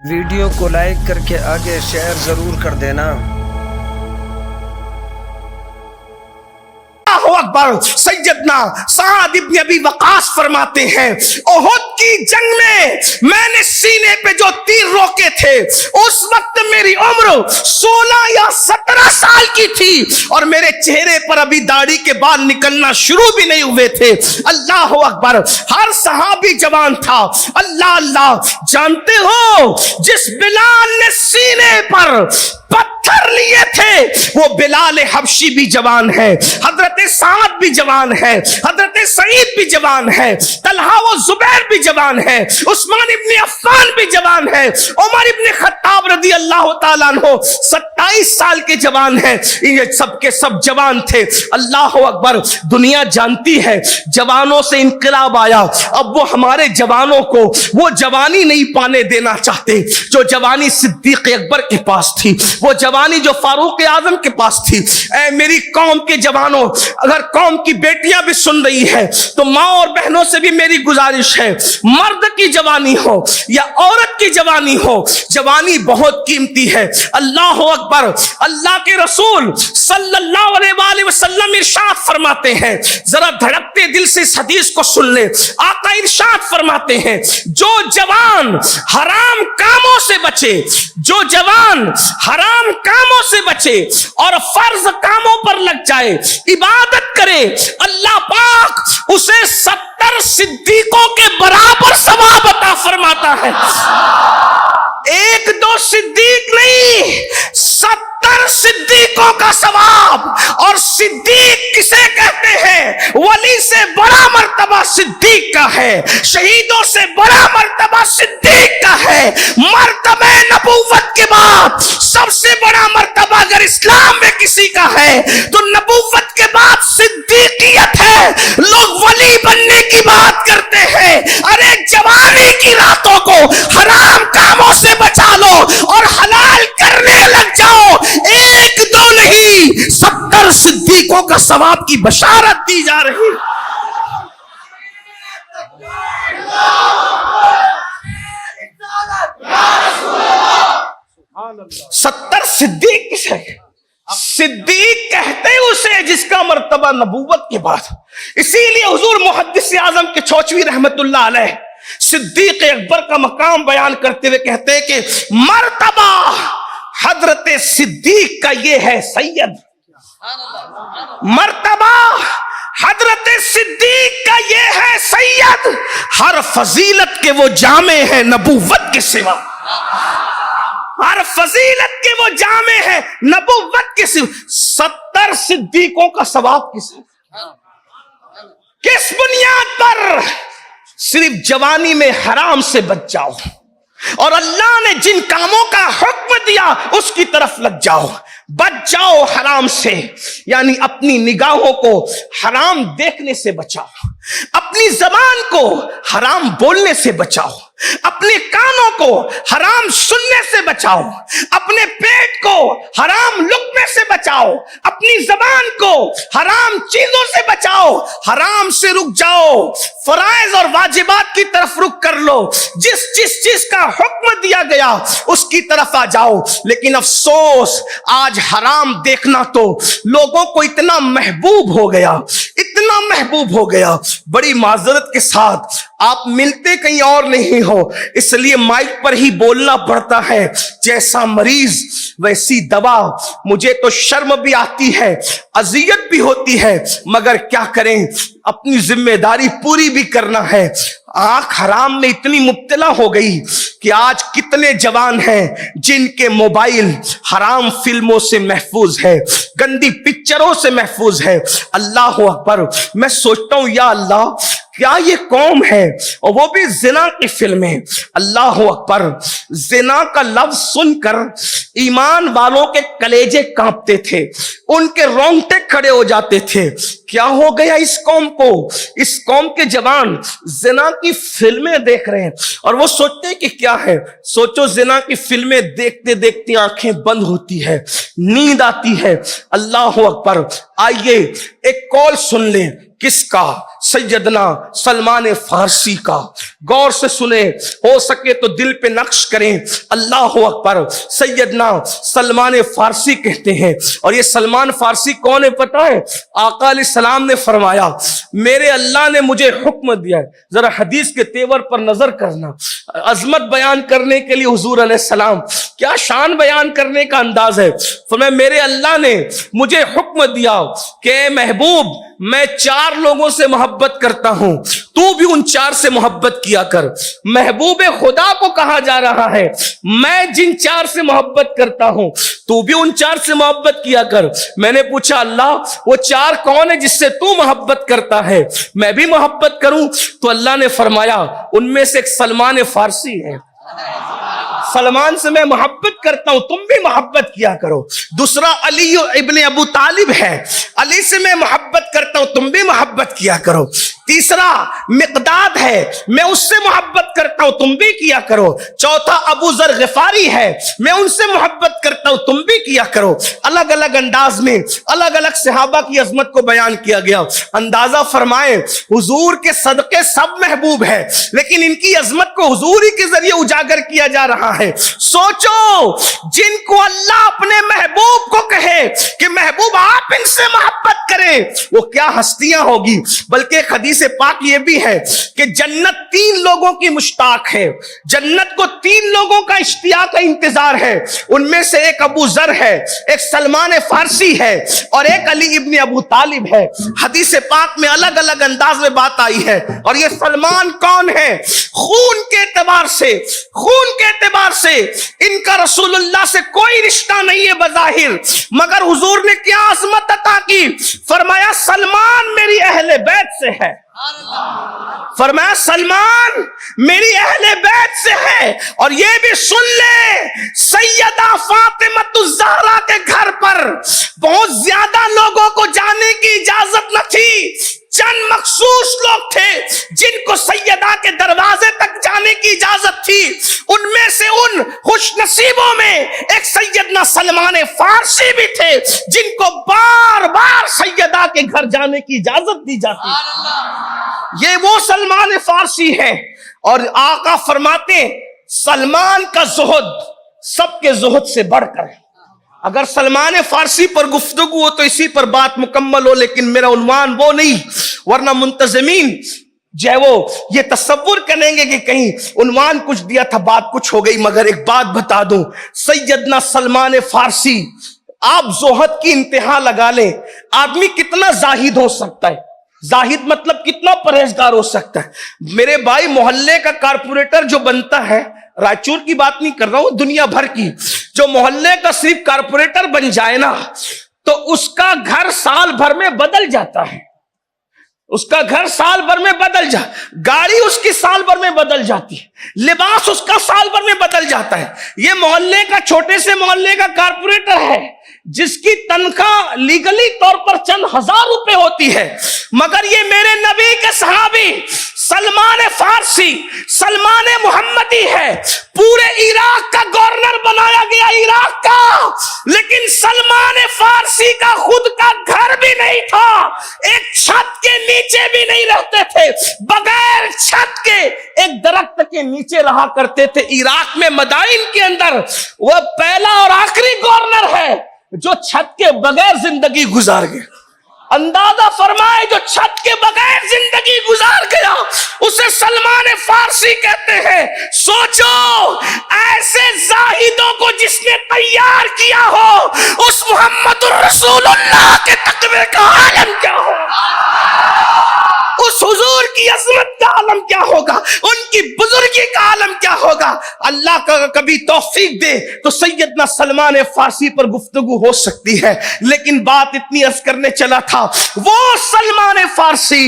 Video کو like کر کے آگے شیئر ضرور کر دینا۔ اللہ اکبر۔ سیدنا سعد ابن ابی وقاص فرماتے ہیں احد کی جنگ میں نے سینے پہ جو تیر روکے تھے اس وقت میری عمر 16 یا 17 سال کی تھی اور میرے چہرے پر ابھی داڑھی کے بال نکلنا شروع بھی نہیں ہوئے تھے۔ اللہ اکبر۔ ہر صحابی جوان تھا۔ اللہ اللہ۔ جانتے ہو جس بلال نے سینے پر پتھر لیے تھے وہ بلال حبشی بھی جوان ہے، حضرت سعد بھی جوان ہے، حضرت سعید بھی جوان ہے، طلحہ و زبیر بھی جوان ہے، عثمان ابن عفان بھی جوان ہے، عمر ابن خطاب رضی اللہ تعالیٰ عنہ 27 سال کے جوان ہیں۔ یہ سب کے سب جوان تھے۔ اللہ اکبر۔ دنیا جانتی ہے جوانوں سے انقلاب آیا، اب وہ ہمارے جوانوں کو وہ جوانی نہیں پانے دینا چاہتے جو جوانی صدیق اکبر کے پاس تھی، وہ جوانی جو فاروق اعظم کے پاس تھی۔ اے میری قوم کے جوانوں، اگر قوم کی بیٹیاں بھی سن رہی ہے تو ماں اور بہنوں سے بھی میری گزارش ہے، مرد کی جوانی ہو یا عورت کی جوانی ہو، جوانی بہت قیمتی ہے۔ اللہ اکبر۔ اللہ کے رسول صلی اللہ علیہ وآلہ وسلم ارشاد فرماتے ہیں، ذرا دھڑکتے دل سے اس حدیث کو سن لیں۔ آقا ارشاد فرماتے ہیں جو جوان حرام کاموں سے بچے، جو جوان حرام کاموں سے بچے اور فرض کاموں پر لگ جائے، عبادت کرے، اللہ پاک اسے 70 صدیقوں کے برابر ثواب عطا فرماتا ہے۔ ایک دو صدیق نہیں، 70 صدیقوں کا ثواب۔ اور صدیق کسے کہتے ہیں؟ ولی سے بڑا مرتبہ صدیق کا ہے، شہیدوں سے بڑا مرتبہ صدیق کا ہے۔ مرتبہ نبوت کے بعد سب سے بڑا مرتبہ اگر اسلام میں کسی کا ہے تو نبوت کے بعد صدیقیت ہے۔ لوگ ولی بننے کی بات کرتے ہیں، ارے جوانی کی راتوں کو حرام کاموں سے بچا لو اور حلال کرنے لگ جاؤ۔ ایک دو نہیں، 70 صدیقوں کا ثواب کی بشارت دی جا رہی۔ 70 صدیق کسے؟ صدیق کہتے اسے جس کا مرتبہ نبوت کے بعد۔ اسی لیے حضور محدث اعظم کے چوچوی رحمت اللہ علیہ صدیق اکبر کا مقام بیان کرتے ہوئے کہتے ہیں کہ مرتبہ حضرت صدیق کا یہ ہے سید، مرتبہ حضرت صدیق کا یہ ہے سید، ہر فضیلت کے وہ جامع ہے نبوت کے سوا، ہر فضیلت کے وہ جامع ہے نبوت کے سوا۔ 70 صدیقوں کا ثواب کس بنیاد پر؟ صرف جوانی میں حرام سے بچ جاؤ اور اللہ نے جن کاموں کا حکم دیا اس کی طرف لگ جاؤ، بچ جاؤ حرام سے، یعنی اپنی نگاہوں کو حرام دیکھنے سے بچاؤ، اپنی زبان کو حرام بولنے سے بچاؤ، اپنے کانوں کو حرام سننے سے بچاؤ، اپنے پیٹ کو حرام لقمے سے بچاؤ، اپنی زبان کو حرام چیزوں سے بچاؤ، حرام سے رک جاؤ، فرائض اور واجبات کی طرف رک کر لو، جس چیز کا حکم دیا گیا اس کی طرف آ جاؤ۔ لیکن افسوس آج حرام دیکھنا تو لوگوں کو اتنا محبوب ہو گیا، اتنا محبوب ہو گیا۔ بڑی معذرت کے ساتھ آپ ملتے کہیں اور نہیں ہو، اس لیے مائک پر ہی بولنا پڑتا ہے۔ جیسا مریض ویسی دوا۔ مجھے تو شرم بھی آتی ہے، اذیت بھی ہوتی ہے، مگر کیا کریں، اپنی ذمہ داری پوری بھی کرنا ہے۔ آنکھ حرام میں اتنی مبتلا ہو گئی کہ آج کتنے جوان ہیں جن کے موبائل حرام فلموں سے محفوظ ہے، گندی پکچروں سے محفوظ ہے۔ اللہ اکبر۔ میں سوچتا ہوں یا اللہ کیا یہ قوم ہے، اور وہ بھی زنا کی فلمیں۔ اللہ اکبر۔ زنا کا لفظ سن کر ایمان والوں کے کلیجے کانپتے تھے، ان کے رونگٹے کھڑے ہو جاتے تھے۔ کیا ہو گیا اس قوم کو؟ اس قوم کے جوان زنا کی فلمیں دیکھ رہے ہیں اور وہ سوچتے ہیں کہ کیا ہے۔ سوچو زنا کی فلمیں دیکھتے دیکھتے آنکھیں بند ہوتی ہے، نیند آتی ہے۔ اللہ اکبر۔ آئیے ایک کال سن لیں۔ کس کا؟ سیدنا سلمان فارسی کا. غور سے سنیں, ہو سکے تو دل پہ نقش کریں. اللہ اکبر. سیدنا سلمان فارسی کہتے ہیں, اور یہ سلمان فارسی کون ہے پتہ ہے؟ آقا علیہ السلام نے فرمایا میرے اللہ نے مجھے حکم دیا ہے. ذرا حدیث کے تیور پر نظر کرنا. عظمت بیان کرنے کے لیے حضور علیہ السلام کیا شان بیان کرنے کا انداز ہے. فرمایا میرے اللہ نے مجھے حکم دیا کہ اے محبوب میں 4 لوگوں سے محبت کرتا ہوں, تو بھی ان 4 سے محبت کیا کر. محبوب خدا کو کہا جا رہا ہے میں جن 4 سے محبت کرتا ہوں تو بھی ان 4 سے محبت کیا کر. میں نے پوچھا اللہ وہ 4 کون ہے جس سے تو محبت کرتا ہے, میں بھی محبت کروں؟ تو اللہ نے فرمایا ان میں سے ایک سلمان فارسی ہے. سلمان سے میں محبت کرتا ہوں, تم بھی محبت کیا کرو. دوسرا علی ابن ابو طالب ہے, علی سے میں محبت کرتا ہوں, تم بھی محبت کیا کرو. تیسرا مقداد ہے, میں اس سے محبت کرتا ہوں, تم بھی کیا کرو. چوتھا ابو ذر غفاری ہے, میں ان سے محبت کرتا ہوں, تم بھی کیا کرو. الگ الگ انداز میں الگ الگ صحابہ کی عظمت کو بیان کیا گیا. اندازہ فرمائیں حضور کے صدقے سب محبوب ہے, لیکن ان کی عظمت کو حضور ہی کے ذریعے اجاگر کیا جا رہا ہے. سوچو جن کو اللہ اپنے محبوب کو کہے کہ محبوب آپ ان سے محبت کریں, وہ کیا ہستیاں ہوگی. بلکہ ایک حدیث پاک یہ بھی ہے کہ جنت 3 لوگوں کی مشتاق ہے, جنت کو 3 لوگوں کا اشتیاق کا انتظار ہے. ان میں سے ایک ابو ذر ہے, ایک سلمان فارسی ہے, اور ایک علی ابن ابو طالب ہے. حدیث پاک میں الگ الگ انداز میں بات آئی ہے. اور یہ سلمان کون ہے؟ خون کے اعتبار سے, خون کے اعتبار سے ان کا رسول اللہ سے کوئی رشتہ نہیں ہے بظاہر, مگر حضور نے کیا عظمت عطا کی. فرمایا سلمان میری اہل بیت سے ہے, فرمایا سلمان میری اہل بیت سے ہے. اور یہ بھی سن لے سیدہ فاطمہ الزہرا کے گھر پر بہت زیادہ لوگوں کو جانے کی اجازت نہ تھی. چند مخصوص لوگ تھے جن کو سیدہ کے دروازے تک جانے کی اجازت تھی. ان میں سے ان خوش نصیبوں میں ایک سیدنا سلمان فارسی بھی تھے جن کو بار بار سیدہ کے گھر جانے کی اجازت دی جاتی. یہ وہ سلمان فارسی ہے. اور آقا فرماتے سلمان کا زہد سب کے زہد سے بڑھ کر ہے. اگر سلمان فارسی پر گفتگو ہو تو اسی پر بات مکمل ہو, لیکن میرا عنوان وہ نہیں, ورنہ منتظمین جو ہے وہ یہ تصور کریں گے کہ کہیں عنوان کچھ دیا تھا بات کچھ ہو گئی. مگر ایک بات بتا دوں, سیدنا سلمان فارسی, آپ زہد کی انتہا لگا لیں, آدمی کتنا زاہد ہو سکتا ہے, زاہد مطلب کتنا پرہیزگار ہو سکتا ہے. میرے بھائی محلے کا کارپوریٹر جو بنتا ہے, رائچور کی بات نہیں کر رہا ہوں, دنیا بھر کی, جو محلے کا صرف کارپوریٹر بن جائے نا تو اس کا گھر سال بھر میں بدل جاتا ہے. اس کا گھر سال بھر میں بدل گاڑی اس کی سال بھر میں بدل جاتی ہے, لباس اس کا سال بھر میں بدل جاتا ہے. یہ محلے کا چھوٹے سے محلے کا کارپوریٹر ہے جس کی تنخواہ لیگلی طور پر چند 1000 روپے ہوتی ہے, مگر یہ میرے نبی کے صحابی سلمان فارسی, سلمان محمدی ہے, پورے عراق کا گورنر بنایا گیا عراق کا, لیکن سلمان فارسی کا خود کا گھر بھی نہیں تھا, ایک چھت کے نیچے بھی نہیں رہتے تھے, بغیر چھت کے ایک درخت کے نیچے رہا کرتے تھے. عراق میں مدائن کے اندر وہ پہلا اور آخری گورنر ہے جو چھت کے بغیر زندگی گزار گیا. اندازہ فرمائے جو چھت کے بغیر زندگی گزار گیا اسے سلمان فارسی کہتے ہیں. سوچو ایسے زاہدوں کو جس نے تیار کیا ہو اس محمد الرسول اللہ کے تقوی کا عالم کیا ہو, اس حضور کی عظمت کا عالم کیا ہوگا, ان کی بزرگی کا عالم کیا ہوگا. اللہ کا کبھی توفیق دے تو سیدنا سلمان فارسی پر گفتگو ہو سکتی ہے, لیکن بات اتنی عرض کرنے چلا تھا وہ سلمان فارسی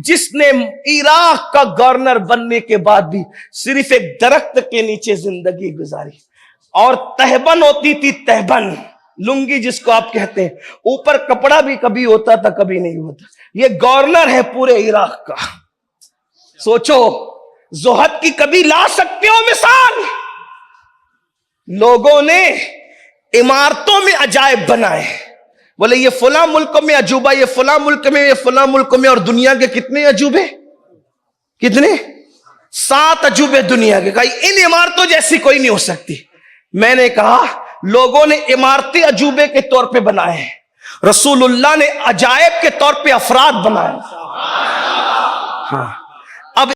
جس نے عراق کا گورنر بننے کے بعد بھی صرف ایک درخت کے نیچے زندگی گزاری, اور تہبند ہوتی تھی, تہبند لنگی جس کو آپ کہتے ہیں, اوپر کپڑا بھی کبھی ہوتا تھا کبھی نہیں ہوتا. یہ گورنر ہے پورے عراق کا. سوچو زہد کی کبھی لا سکتے ہو مثال. لوگوں نے عمارتوں میں عجائب بنائے, بولے یہ فلاں ملک میں عجوبہ، یہ فلاں ملک میں، یہ فلاں ملک میں، اور دنیا کے کتنے عجوبے؟ کتنے؟ 7 عجوبے دنیا کے. کہا ان عمارتوں جیسی کوئی نہیں ہو سکتی. میں نے کہا لوگوں نے عمارتیں عجوبے کے طور پہ بنائے ہیں، رسول اللہ نے عجائب کے طور پہ افراد بنائے. ہاں اب